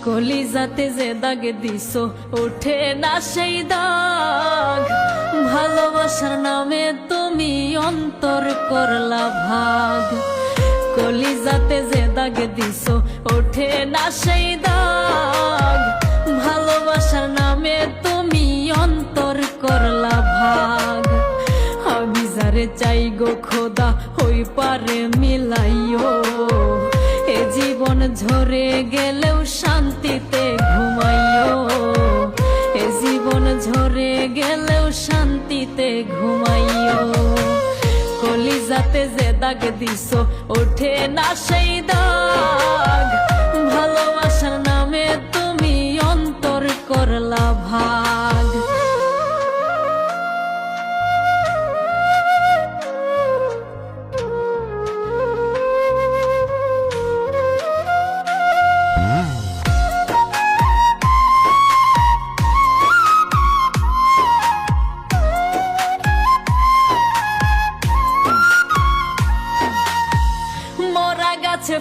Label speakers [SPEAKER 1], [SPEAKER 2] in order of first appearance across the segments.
[SPEAKER 1] কলিজাতে যে দাগ দিছো ওঠে না সেই দাগ, ভালোবাসার নামে তুমি অন্তর করলা ভাগ। কলিজাতে যে দাগ দিছো ওঠে না সেই দাগ, ভালোবাসার নামে তুমি অন্তর করলা ভাগ। আমি যারে চাই গো খোদা হই পারে মিলাইও, এ জীবন ঝরে গেলেও শান্তিতে ঘুমাইও, এ জীবন ঝরে গেলেও শান্তিতে ঘুমাইও। কলিজাতে যে দাগ দিছো ওঠে না সেই দাগ, ভালোবাসার নামে তুমি অন্তর করলা ভাগ।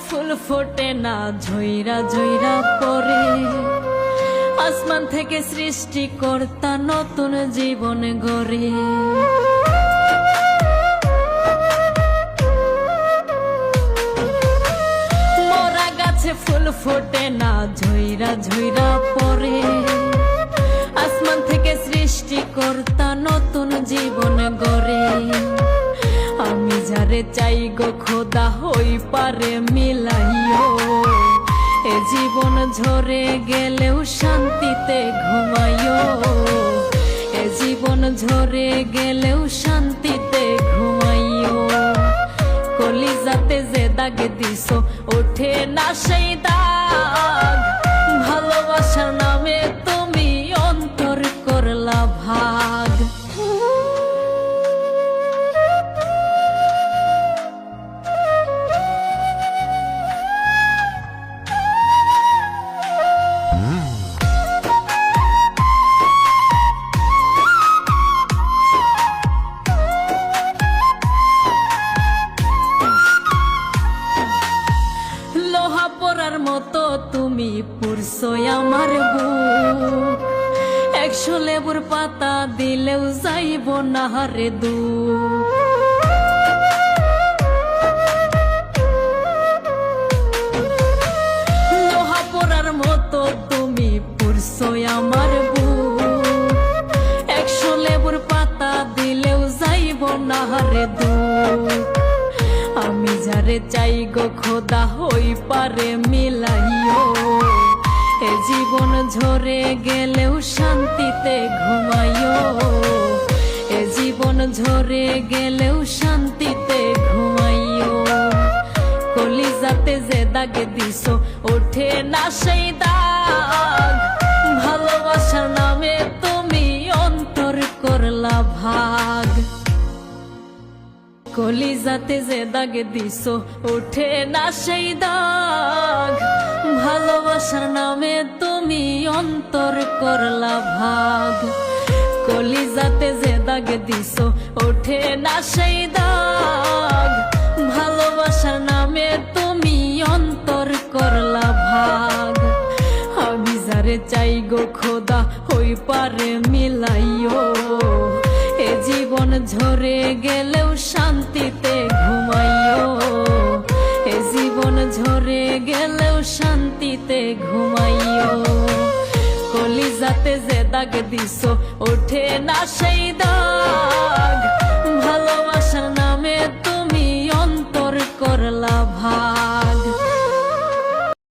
[SPEAKER 1] ফুল ফোটে না ঝইরা ঝইরা পরে, আসমান থেকে সৃষ্টি কর্তা নতুন জীবন গড়ে। মরা গাছে ফুল ফোটে না ঝইরা ঝইরা পরে, আসমান থেকে সৃষ্টি কর্তা নতুন জীবন গড়ে। আমি যারে চাই গো খোদা হই পারে মিলাইও, এ জীবন ঝরে গেলেও শান্তিতে ঘুমাইও, এ জীবন ঝরে গেলেও শান্তিতে ঘুমাইও। কলিজাতে যে দাগ দিছো ওঠে না সেই দাগ, ভালোবাসার নামে তুমি অন্তর করলা ভাগ। লোহা পরার মতো তুমি পুরছো আমার বুক, 100 লেবুর পাতা দিলেও যাইব না রে দুঃখ। লোহা পরার মতো তুমি পুরছো আমার বুক, 100 লেবুর পাতা দিলেও যাইব না রে দুঃখ। আমি যারে চাই গো খোদা হই পারে মিলাইও, এ জীবন ঝরে গেলেও শান্তিতে ঘুমাইও, এ জীবন ঝরে গেলেও শান্তিতে ঘুমাইও। কলিজাতে যে দাগ দিছো ওঠে না সেই দাগ, ভালোবাসার নামে তুমি অন্তর করলা ভাগ। কলিজাতে যে দাগ দিছো ওঠে না সেই দাগ, ভালোবাসার নামে তুমি অন্তর করলা ভাগ। কলিজাতে যে দাগ দিছো ওঠে না সেই দাগ, ভালোবাসার নামে তুমি অন্তর করলা ভাগ। আমি যারে চাই গো খোদা হই পারে মিলাইও, এ জীবন ঝরে গেলেও শান্তিতে ঘুমাইও, এ জীবন ঝরে গেলেও শান্তিতে ঘুমাইও। কলিজাতে যে দাগ দিছো ওঠে না সেই দাগ,